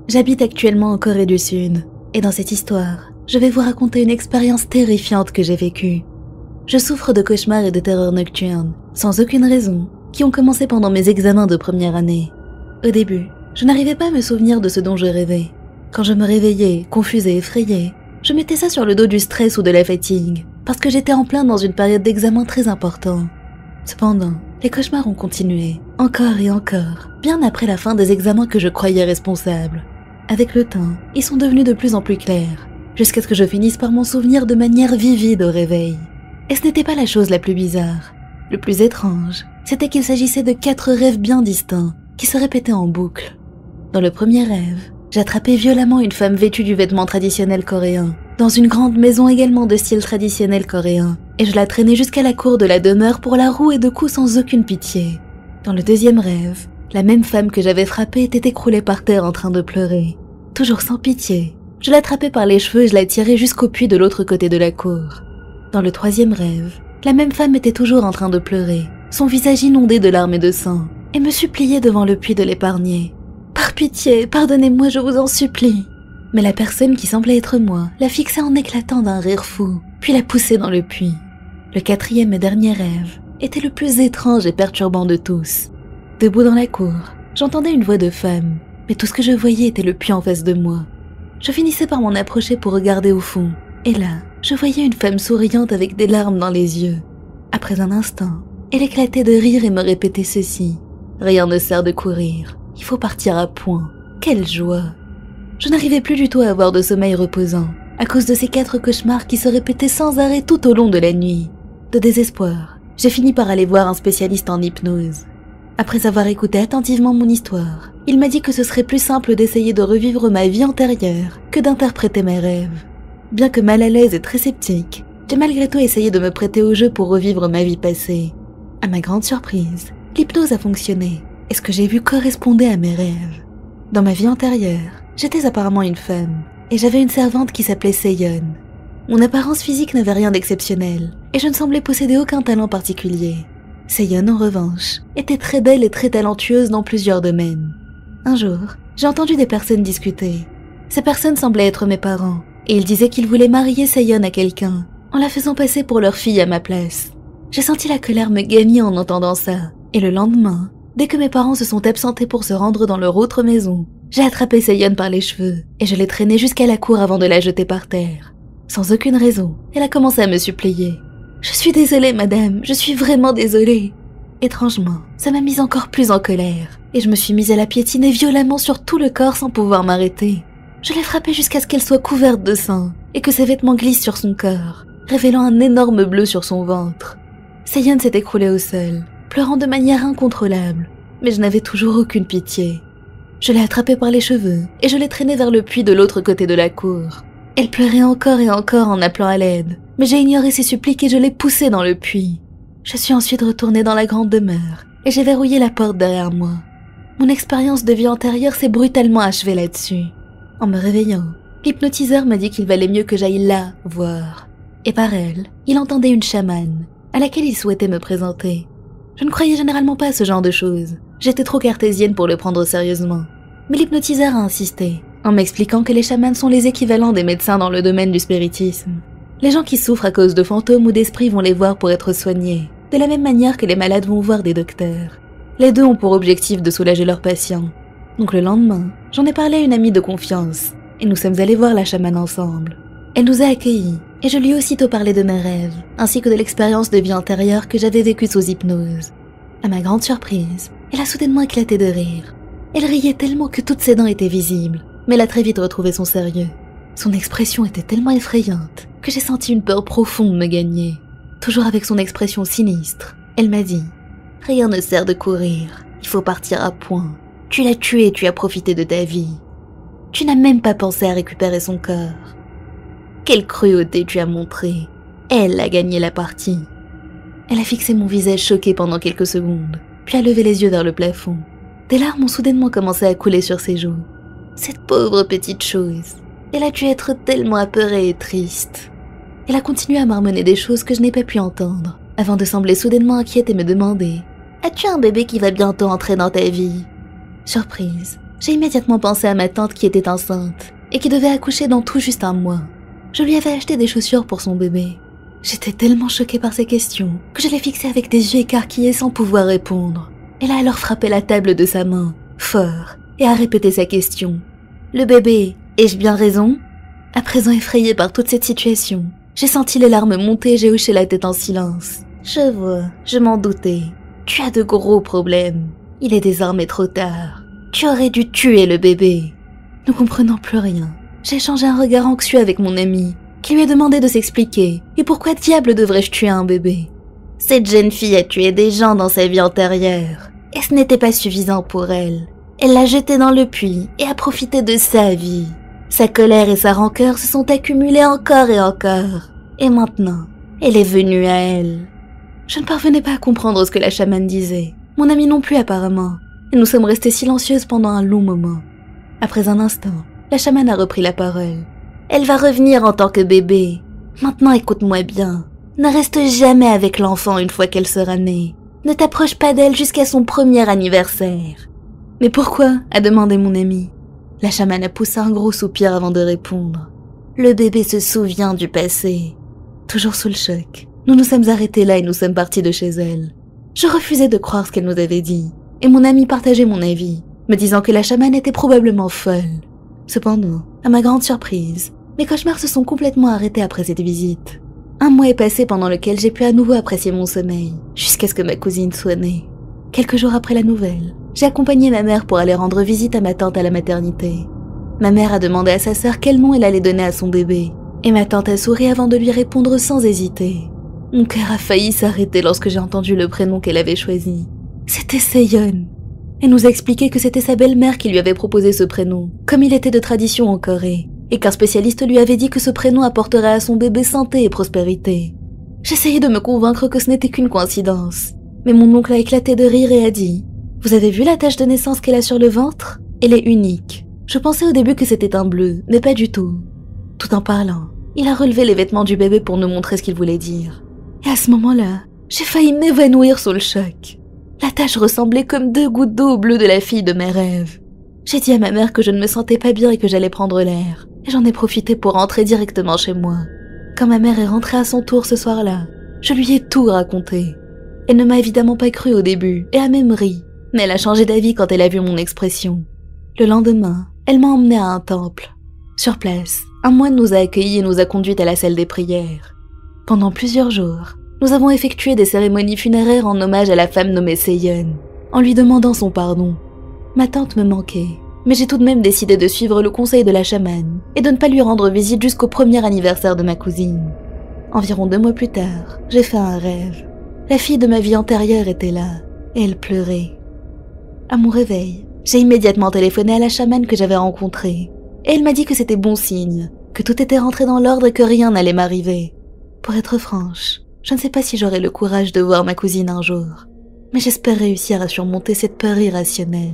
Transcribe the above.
J'habite actuellement en Corée du Sud, et dans cette histoire, je vais vous raconter une expérience terrifiante que j'ai vécue. Je souffre de cauchemars et de terreurs nocturnes, sans aucune raison, qui ont commencé pendant mes examens de première année. Au début, je n'arrivais pas à me souvenir de ce dont je rêvais. Quand je me réveillais, confuse et effrayée, je mettais ça sur le dos du stress ou de la fatigue, parce que j'étais en plein dans une période d'examen très important. Cependant, les cauchemars ont continué, encore et encore, bien après la fin des examens que je croyais responsables. Avec le temps, ils sont devenus de plus en plus clairs, jusqu'à ce que je finisse par m'en souvenir de manière vivide au réveil. Et ce n'était pas la chose la plus bizarre. Le plus étrange, c'était qu'il s'agissait de 4 rêves bien distincts, qui se répétaient en boucle. Dans le premier rêve, j'attrapais violemment une femme vêtue du vêtement traditionnel coréen, dans une grande maison également de style traditionnel coréen, et je la traînais jusqu'à la cour de la demeure pour la rouer de coups sans aucune pitié. Dans le deuxième rêve, la même femme que j'avais frappée était écroulée par terre en train de pleurer. Toujours sans pitié, je l'attrapais par les cheveux et je la tirais jusqu'au puits de l'autre côté de la cour. Dans le troisième rêve, la même femme était toujours en train de pleurer, son visage inondé de larmes et de sang, et me suppliait devant le puits de l'épargner. « Par pitié, pardonnez-moi, je vous en supplie !» Mais la personne qui semblait être moi la fixait en éclatant d'un rire fou, puis la poussait dans le puits. Le quatrième et dernier rêve était le plus étrange et perturbant de tous. Debout dans la cour, j'entendais une voix de femme, mais tout ce que je voyais était le puits en face de moi. Je finissais par m'en approcher pour regarder au fond, et là, je voyais une femme souriante avec des larmes dans les yeux. Après un instant, elle éclatait de rire et me répétait ceci. « Rien ne sert de courir, il faut partir à point. Quelle joie !» Je n'arrivais plus du tout à avoir de sommeil reposant, à cause de ces 4 cauchemars qui se répétaient sans arrêt tout au long de la nuit. De désespoir, j'ai fini par aller voir un spécialiste en hypnose. Après avoir écouté attentivement mon histoire, il m'a dit que ce serait plus simple d'essayer de revivre ma vie antérieure que d'interpréter mes rêves. Bien que mal à l'aise et très sceptique, j'ai malgré tout essayé de me prêter au jeu pour revivre ma vie passée. À ma grande surprise, l'hypnose a fonctionné, et ce que j'ai vu correspondait à mes rêves. Dans ma vie antérieure, j'étais apparemment une femme, et j'avais une servante qui s'appelait Seyeon. Mon apparence physique n'avait rien d'exceptionnel, et je ne semblais posséder aucun talent particulier. Seyeon, en revanche, était très belle et très talentueuse dans plusieurs domaines. Un jour, j'ai entendu des personnes discuter. Ces personnes semblaient être mes parents, et ils disaient qu'ils voulaient marier Seyeon à quelqu'un, en la faisant passer pour leur fille à ma place. J'ai senti la colère me gagner en entendant ça, et le lendemain, dès que mes parents se sont absentés pour se rendre dans leur autre maison, j'ai attrapé Seyeon par les cheveux, et je l'ai traînée jusqu'à la cour avant de la jeter par terre. Sans aucune raison, elle a commencé à me supplier. « Je suis désolée, madame, je suis vraiment désolée. » Étrangement, ça m'a mise encore plus en colère, et je me suis mise à la piétiner violemment sur tout le corps sans pouvoir m'arrêter. Je l'ai frappée jusqu'à ce qu'elle soit couverte de sang, et que ses vêtements glissent sur son corps, révélant un énorme bleu sur son ventre. Seyeon s'est écroulée au sol, pleurant de manière incontrôlable, mais je n'avais toujours aucune pitié. Je l'ai attrapée par les cheveux, et je l'ai traînée vers le puits de l'autre côté de la cour. Elle pleurait encore et encore en appelant à l'aide, mais j'ai ignoré ses suppliques et je l'ai poussée dans le puits. Je suis ensuite retournée dans la grande demeure, et j'ai verrouillé la porte derrière moi. Mon expérience de vie antérieure s'est brutalement achevée là-dessus. En me réveillant, l'hypnotiseur m'a dit qu'il valait mieux que j'aille là voir. Et par elle, il entendait une chamane, à laquelle il souhaitait me présenter. Je ne croyais généralement pas à ce genre de choses. J'étais trop cartésienne pour le prendre sérieusement. Mais l'hypnotiseur a insisté, en m'expliquant que les chamanes sont les équivalents des médecins dans le domaine du spiritisme. Les gens qui souffrent à cause de fantômes ou d'esprits vont les voir pour être soignés, de la même manière que les malades vont voir des docteurs. Les deux ont pour objectif de soulager leurs patients. Donc le lendemain, j'en ai parlé à une amie de confiance, et nous sommes allés voir la chamane ensemble. Elle nous a accueillis, et je lui ai aussitôt parlé de mes rêves, ainsi que de l'expérience de vie antérieure que j'avais vécue sous hypnose. À ma grande surprise, elle a soudainement éclaté de rire. Elle riait tellement que toutes ses dents étaient visibles, mais elle a très vite retrouvé son sérieux. Son expression était tellement effrayante que j'ai senti une peur profonde me gagner. Toujours avec son expression sinistre, elle m'a dit « Rien ne sert de courir, il faut partir à point. Tu l'as tué et tu as profité de ta vie. Tu n'as même pas pensé à récupérer son corps. Quelle cruauté tu as montrée. Elle a gagné la partie. » Elle a fixé mon visage choqué pendant quelques secondes, puis a levé les yeux vers le plafond. Des larmes ont soudainement commencé à couler sur ses joues. Cette pauvre petite chose. Elle a dû être tellement apeurée et triste. Elle a continué à marmonner des choses que je n'ai pas pu entendre, avant de sembler soudainement inquiète et me demander « As-tu un bébé qui va bientôt entrer dans ta vie ?» Surprise, J'ai immédiatement pensé à ma tante qui était enceinte et qui devait accoucher dans tout juste un mois. Je lui avais acheté des chaussures pour son bébé. J'étais tellement choquée par ces questions que je l'ai fixée avec des yeux écarquillés sans pouvoir répondre. Elle a alors frappé la table de sa main, fort, et a répété sa question. « Le bébé, ai-je bien raison ?» À présent effrayée par toute cette situation, j'ai senti les larmes monter et j'ai hoché la tête en silence. « Je vois, je m'en doutais. Tu as de gros problèmes. Il est désormais trop tard. Tu aurais dû tuer le bébé. » Ne comprenant plus rien, j'ai échangé un regard anxieux avec mon ami, qui lui a demandé de s'expliquer. Et pourquoi diable devrais-je tuer un bébé? Cette jeune fille a tué des gens dans sa vie antérieure, et ce n'était pas suffisant pour elle. Elle l'a jeté dans le puits et a profité de sa vie. Sa colère et sa rancœur se sont accumulées encore et encore. Et maintenant, elle est venue à elle. Je ne parvenais pas à comprendre ce que la chamane disait. Mon ami non plus apparemment. Et nous sommes restés silencieuses pendant un long moment. Après un instant, la chamane a repris la parole. Elle va revenir en tant que bébé. Maintenant écoute-moi bien. Ne reste jamais avec l'enfant une fois qu'elle sera née. Ne t'approche pas d'elle jusqu'à son premier anniversaire. Mais pourquoi? A demandé mon ami. La chamane a poussé un gros soupir avant de répondre. Le bébé se souvient du passé. Toujours sous le choc, nous nous sommes arrêtés là et nous sommes partis de chez elle. Je refusais de croire ce qu'elle nous avait dit, et mon ami partageait mon avis, me disant que la chamane était probablement folle. Cependant, à ma grande surprise, mes cauchemars se sont complètement arrêtés après cette visite. Un mois est passé pendant lequel j'ai pu à nouveau apprécier mon sommeil, jusqu'à ce que ma cousine soit née. Quelques jours après la nouvelle, j'ai accompagné ma mère pour aller rendre visite à ma tante à la maternité. Ma mère a demandé à sa sœur quel nom elle allait donner à son bébé, et ma tante a souri avant de lui répondre sans hésiter. Mon cœur a failli s'arrêter lorsque j'ai entendu le prénom qu'elle avait choisi. C'était Seyeon. Elle nous a expliqué que c'était sa belle-mère qui lui avait proposé ce prénom, comme il était de tradition en Corée, et qu'un spécialiste lui avait dit que ce prénom apporterait à son bébé santé et prospérité. J'essayais de me convaincre que ce n'était qu'une coïncidence, mais mon oncle a éclaté de rire et a dit « Vous avez vu la tache de naissance qu'elle a sur le ventre? Elle est unique. Je pensais au début que c'était un bleu, mais pas du tout. » Tout en parlant, il a relevé les vêtements du bébé pour nous montrer ce qu'il voulait dire. Et à ce moment-là, j'ai failli m'évanouir sous le choc. La tache ressemblait comme 2 gouttes d'eau au bleu de la fille de mes rêves. J'ai dit à ma mère que je ne me sentais pas bien et que j'allais prendre l'air, et j'en ai profité pour rentrer directement chez moi. Quand ma mère est rentrée à son tour ce soir-là, je lui ai tout raconté. Elle ne m'a évidemment pas cru au début, et a même ri, mais elle a changé d'avis quand elle a vu mon expression. Le lendemain, elle m'a emmenée à un temple. Sur place, un moine nous a accueillis et nous a conduites à la salle des prières. Pendant plusieurs jours, nous avons effectué des cérémonies funéraires en hommage à la femme nommée Seyeon, en lui demandant son pardon. Ma tante me manquait, mais j'ai tout de même décidé de suivre le conseil de la chamane et de ne pas lui rendre visite jusqu'au premier anniversaire de ma cousine. Environ 2 mois plus tard, j'ai fait un rêve. La fille de ma vie antérieure était là, et elle pleurait. À mon réveil, j'ai immédiatement téléphoné à la chamane que j'avais rencontrée, et elle m'a dit que c'était bon signe, que tout était rentré dans l'ordre et que rien n'allait m'arriver. Pour être franche, je ne sais pas si j'aurai le courage de voir ma cousine un jour, mais j'espère réussir à surmonter cette peur irrationnelle.